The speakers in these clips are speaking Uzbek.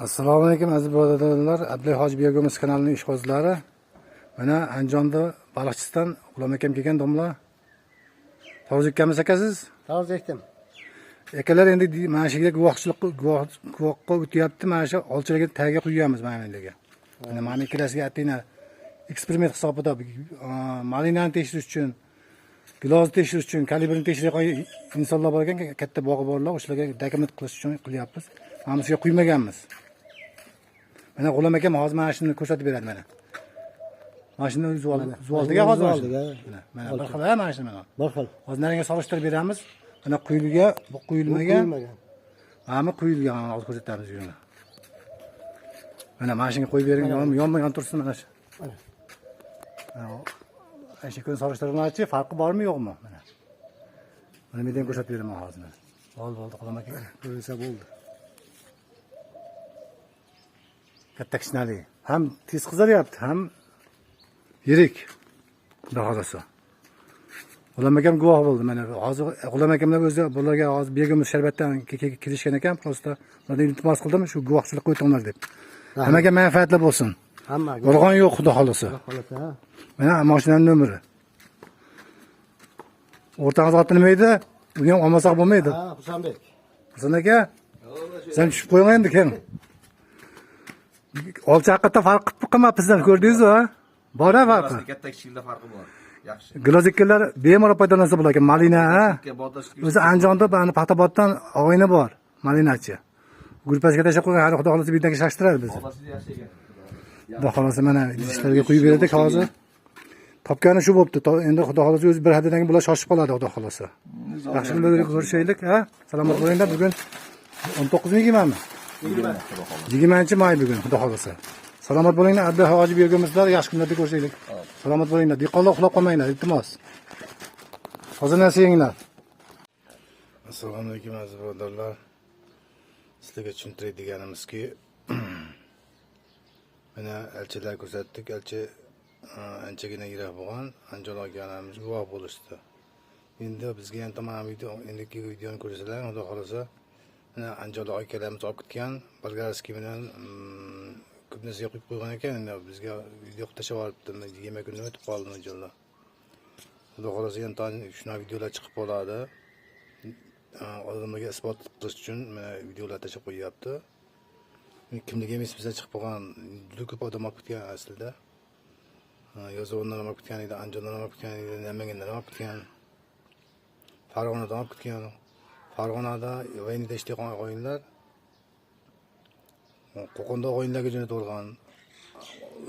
Assalomu alaykum aziz birodarlar. Abdulla Hoji Begimiz kanalining ishqibozlari. Mana Andijonda Baliqchiston G'ulom akam kelgan domla. To'g'ri ekanmiz akasiz? To'g'ri ekdim. Akalar endi mana shu yerga guvohga o'tyapti. Mana shu olchalarga tagiga qo'yamiz mana endi. Mana ikkalasiga atina eksperiment hisobida malinani tekshirish uchun, gilozni tekshirish uchun, kalibrini tekshirgan insonlar bor ekan, katta bog'i borlar, o'shalarga dokument qilish uchun qilyapmiz. Mana sizga quymaganmiz. Mana G'ulom akam hozir mana shuni ko'rsatib beradi mana. Mana shuni uzvoldiga hozir. Mana bir xil mana shuni mana. Bir xil. Hozir nariga solishtirib beramiz. Mana quyilgan, bu quyilmagan. Mana quyilgan, hozir ko'rsatamiz shuni. Mana mashinaga qo'yib bering, yonma-yon tursin mana shu. Mana shu kun solishtirmoqchi, farqi bormi yo'qmi? Mana. Mana mendan ko'rsatib beraman hozir. Bo'ldi, G'ulom aka. Ko'rsa bo'ldi. Katta kishnali. Ham tez qizaryapti, ham yirik. Xudo xolasa. G'ulom akam guvoh bo'ldi mana. Hozir G'ulom akamlar o'zi bularga hozir Begimiz sharbatdan kelishgan ekan, prosta ularni iltimos qildim, shu guvohchilik qo'ytinglar deb. Hammaga manfaatli bo'lsin. Hammaga. Yolg'on yo'q, Xudo xolasa. Mana mashinaning nomeri. O'rtang'iz oti nima edi? Uni ham olmasak bo'lmaydi. Ha, Husanbek. Husan aka. Sen tushib qo'ying endi kim? Olcha haqiqatda farq qilmabsizlar, ko'rdingizmi? Bor-a farqi? Katta kichikda farqi bor. Yaxshi. Glaziklar bemalol foydalansa bo'lar ekan, malina, ha? O'zi Andijonda bani Paxtaboddan og'ayni bor, malinachi. Grupasiga tashab qo'ygan, hali Xudo xolasa bittaga shashtiradi bizni. Xudo xolasa mana idishlarga quyib berdik hozir. Topgani shu bo'pti. Endi Xudo xolasa o'zi bir haftadan keyin bular shoshib qoladi, Xudo xolasa. Yaxshi bilan ko'rishaylik, ha? Salomat bo'linglar. Bugun 19-20mi? 20-may bugun, Xudo xolasa. Salomat bo'linglar, Abdulla Hoji Begimizlar, yaxshi kunlarda ko'rishaylik. Salomat bo'linglar. Dehqonlar uxlab qolmanglar, iltimos. Hozir narsa yenglar. Assalomu alaykum aziz birodarlar. Sizlarga tushuntiray deganimizki, mana elchilar ko'rsatdik, elchi anchagina yiroq bo'lgan, Andijon olganimiz guvoh bo'lishdi. Endi bizga ham tamom endiki videoni ko'rsalar, Xudo xolasa, mana Andijonda akalarimiz olib ketgan, Bolgarskiy bilan ko'p narsaga qo'yib qo'ygan ekan, endi bizga video tashlab olibdi, 20 kun o'tib qoldi inshaalloh. Xudo xolasa ham shuna videolar chiqib qoladi. Odamlarga isbot qilish uchun mana videolar tashlab qo'yapti. Kimligi emas bizdan chiqib qolgan, juda ko'p odam olib ketgan aslida. Yozuvondan olib ketgan edi, Andijondan olib ketgan edi, Namangandan olib ketgan, Farg'onadan olib ketgan. Farg'onada vaynida ishlayotgan o'yinlar, Qo'qonda o'yinlarga jo'natib olgan.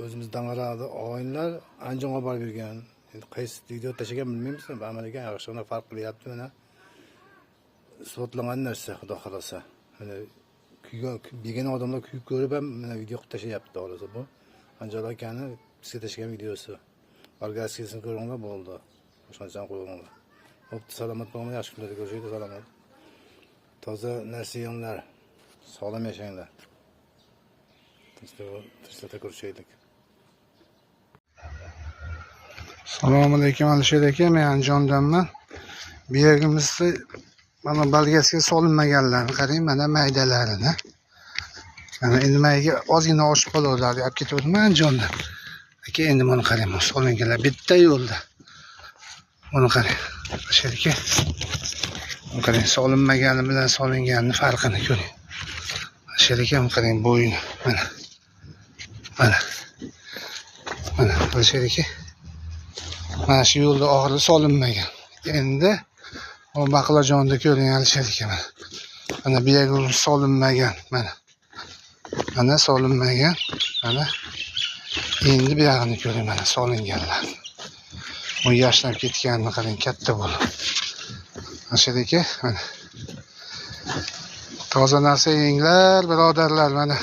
O'zimiz Dang'arada o'yinlar Andijonga borib yurgan. Endi qaysi video tashlagan bilmaymiz, amaliga yaxshigina farq qilyapti mana. Isbotlangan narsa, Xudo xolasa. Mana begona odamlar kuyib ko'rib ham mana video qilib tashlayapti, xolasa bu. Andijon akani bizga tashlagan videosi. Bolgarskiyni ko'ringlar bo'ldi. O'shancha qo'yinglar. Bo'pti, salomat bo'linglar, yaxshi kunlarda ko'rishaylik, salomat. Toza narsa yenglar, sog'lom yashanglar. Tinchlikda ko'rishaylik. Assalomu alaykum Alisher aka, men Andijondanman. Begimizni mana balgasiga solinmaganlarni qarang, mana maydalarini. Mana endi mayga ozgina oshib qoladi, olib ketdim Andijondan. Aka, endi buni qarang, solinganlar bitta yo'lda. Buni qarang. Alisher aka. Buni qarang, solinmagani bilan solinganning farqini ko'ring. Alisher aka, buni qarang, bo'yini mana. Mana. Mana Alisher aka. Mana shu yo'lda oxiri solinmagan. Endi o baqlajonda ko'ring Alisher aka mana. Mana bu yerga solinmagan, mana. Mana solinmagan, mana. Endi bu yerni ko'ring, mana solinganlar. Bu yashnab ketganini qarang, katta bo'lib. Alisher aka, mana. Toza narsa yenglar, birodarlar, mana.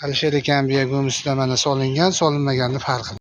Alisher aka bu yerga mana solingan, solinmaganning farqi.